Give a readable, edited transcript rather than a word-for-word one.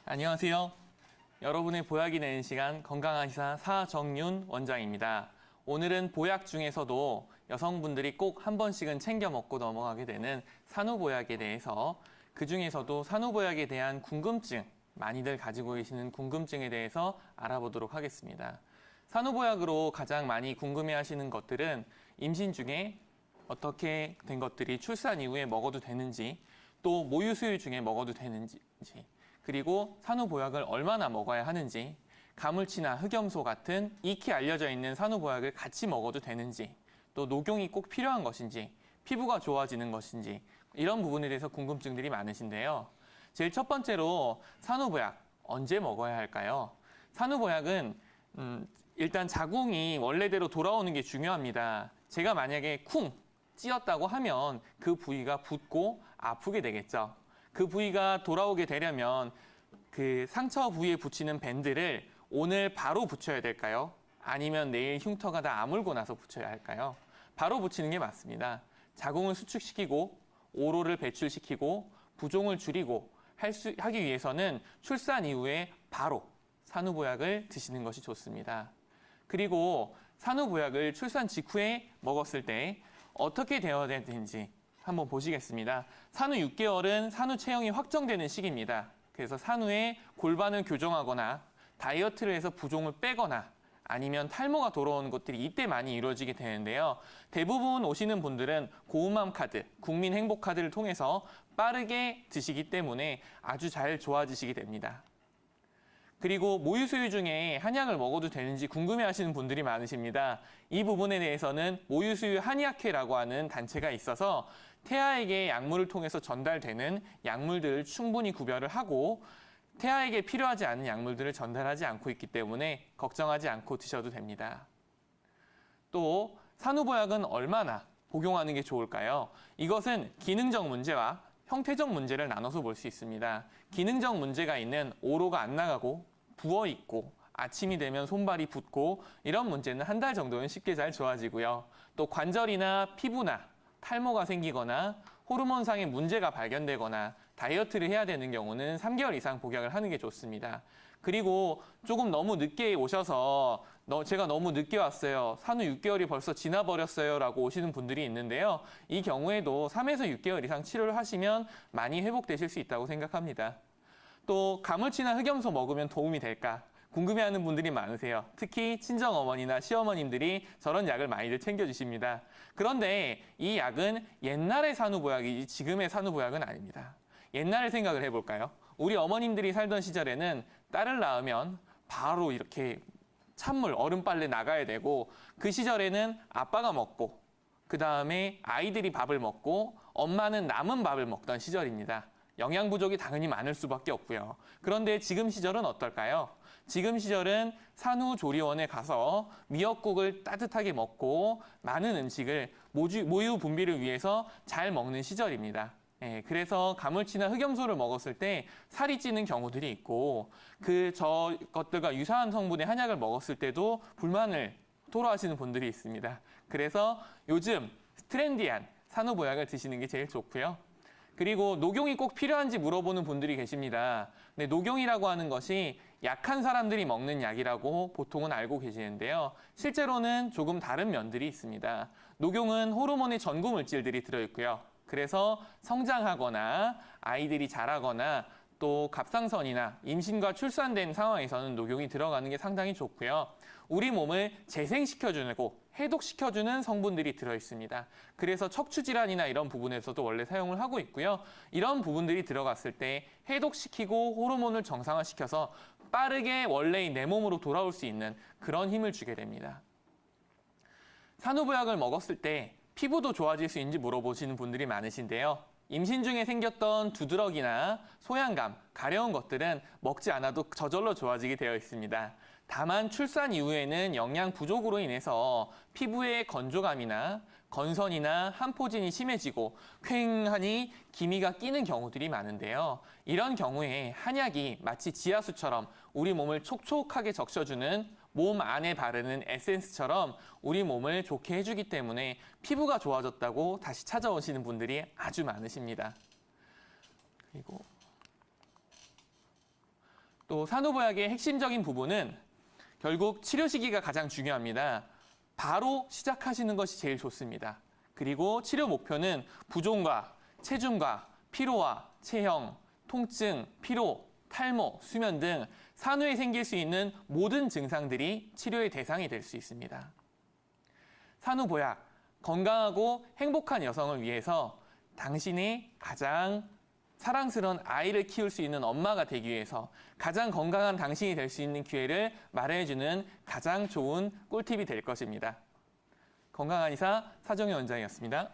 안녕하세요. 여러분의 보약이 되는 시간 건강한 의사 사정윤 원장입니다. 오늘은 보약 중에서도 여성분들이 꼭 한 번씩은 챙겨 먹고 넘어가게 되는 산후보약에 대해서 그중에서도 산후보약에 대한 궁금증, 많이들 가지고 계시는 궁금증에 대해서 알아보도록 하겠습니다. 산후보약으로 가장 많이 궁금해하시는 것들은 임신 중에 어떻게 된 것들이 출산 이후에 먹어도 되는지, 또 모유 수유 중에 먹어도 되는지, 그리고 산후보약을 얼마나 먹어야 하는지, 가물치나 흑염소 같은 익히 알려져 있는 산후보약을 같이 먹어도 되는지, 또 녹용이 꼭 필요한 것인지, 피부가 좋아지는 것인지, 이런 부분에 대해서 궁금증들이 많으신데요. 제일 첫 번째로 산후보약 언제 먹어야 할까요? 산후보약은 일단 자궁이 원래대로 돌아오는 게 중요합니다. 제가 만약에 쿵 찧었다고 하면 그 부위가 붓고 아프게 되겠죠. 그 부위가 돌아오게 되려면 그 상처 부위에 붙이는 밴드를 오늘 바로 붙여야 될까요? 아니면 내일 흉터가 다 아물고 나서 붙여야 할까요? 바로 붙이는 게 맞습니다. 자궁을 수축시키고 오로를 배출시키고 부종을 줄이고 하기 위해서는 출산 이후에 바로 산후보약을 드시는 것이 좋습니다. 그리고 산후보약을 출산 직후에 먹었을 때 어떻게 되어야 되는지 한번 보시겠습니다. 산후 6개월은 산후 체형이 확정되는 시기입니다. 그래서 산후에 골반을 교정하거나 다이어트를 해서 부종을 빼거나 아니면 탈모가 돌아오는 것들이 이때 많이 이루어지게 되는데요. 대부분 오시는 분들은 고음암 카드, 국민행복카드를 통해서 빠르게 드시기 때문에 아주 잘 좋아지시게 됩니다. 그리고 모유 수유 중에 한약을 먹어도 되는지 궁금해하시는 분들이 많으십니다. 이 부분에 대해서는 모유 수유 한의학회라고 하는 단체가 있어서 태아에게 약물을 통해서 전달되는 약물들을 충분히 구별을 하고 태아에게 필요하지 않은 약물들을 전달하지 않고 있기 때문에 걱정하지 않고 드셔도 됩니다. 또 산후보약은 얼마나 복용하는 게 좋을까요? 이것은 기능적 문제와 형태적 문제를 나눠서 볼 수 있습니다. 기능적 문제가 있는 오로가 안 나가고 부어있고 아침이 되면 손발이 붓고 이런 문제는 한 달 정도는 쉽게 잘 좋아지고요. 또 관절이나 피부나 탈모가 생기거나 호르몬상의 문제가 발견되거나 다이어트를 해야 되는 경우는 3개월 이상 복약을 하는 게 좋습니다. 그리고 조금 너무 늦게 오셔서 제가 너무 늦게 왔어요. 산후 6개월이 벌써 지나버렸어요 라고 오시는 분들이 있는데요. 이 경우에도 3에서 6개월 이상 치료를 하시면 많이 회복되실 수 있다고 생각합니다. 또 가물치나 흑염소 먹으면 도움이 될까? 궁금해하는 분들이 많으세요. 특히 친정어머니나 시어머님들이 저런 약을 많이들 챙겨주십니다. 그런데 이 약은 옛날의 산후보약이지 지금의 산후보약은 아닙니다. 옛날 생각을 해볼까요? 우리 어머님들이 살던 시절에는 딸을 낳으면 바로 이렇게 찬물, 얼음빨래 나가야 되고 그 시절에는 아빠가 먹고 그 다음에 아이들이 밥을 먹고 엄마는 남은 밥을 먹던 시절입니다. 영양 부족이 당연히 많을 수밖에 없고요. 그런데 지금 시절은 어떨까요? 지금 시절은 산후조리원에 가서 미역국을 따뜻하게 먹고 많은 음식을 모유 분비를 위해서 잘 먹는 시절입니다. 그래서 가물치나 흑염소를 먹었을 때 살이 찌는 경우들이 있고 저것들과 유사한 성분의 한약을 먹었을 때도 불만을 토로하시는 분들이 있습니다. 그래서 요즘 트렌디한 산후보약을 드시는 게 제일 좋고요. 그리고 녹용이 꼭 필요한지 물어보는 분들이 계십니다. 근데 녹용이라고 하는 것이 약한 사람들이 먹는 약이라고 보통은 알고 계시는데요. 실제로는 조금 다른 면들이 있습니다. 녹용은 호르몬의 전구 물질들이 들어있고요. 그래서 성장하거나 아이들이 자라거나 또 갑상선이나 임신과 출산된 상황에서는 녹용이 들어가는 게 상당히 좋고요. 우리 몸을 재생시켜주고 해독시켜주는 성분들이 들어있습니다. 그래서 척추질환이나 이런 부분에서도 원래 사용을 하고 있고요. 이런 부분들이 들어갔을 때 해독시키고 호르몬을 정상화시켜서 빠르게 원래의 내 몸으로 돌아올 수 있는 그런 힘을 주게 됩니다. 산후보약을 먹었을 때 피부도 좋아질 수 있는지 물어보시는 분들이 많으신데요. 임신 중에 생겼던 두드러기나 소양감, 가려운 것들은 먹지 않아도 저절로 좋아지게 되어 있습니다. 다만 출산 이후에는 영양 부족으로 인해서 피부의 건조감이나 건선이나 한포진이 심해지고 퀭하니 기미가 끼는 경우들이 많은데요. 이런 경우에 한약이 마치 지하수처럼 우리 몸을 촉촉하게 적셔주는 몸 안에 바르는 에센스처럼 우리 몸을 좋게 해주기 때문에 피부가 좋아졌다고 다시 찾아오시는 분들이 아주 많으십니다. 그리고 또 산후보약의 핵심적인 부분은 결국 치료 시기가 가장 중요합니다. 바로 시작하시는 것이 제일 좋습니다. 그리고 치료 목표는 부종과 체중과 피로와 체형, 통증, 피로, 탈모, 수면 등 산후에 생길 수 있는 모든 증상들이 치료의 대상이 될 수 있습니다. 산후보약, 건강하고 행복한 여성을 위해서 당신이 가장 사랑스러운 아이를 키울 수 있는 엄마가 되기 위해서 가장 건강한 당신이 될 수 있는 기회를 마련해주는 가장 좋은 꿀팁이 될 것입니다. 건강한 의사 사정희 원장이었습니다.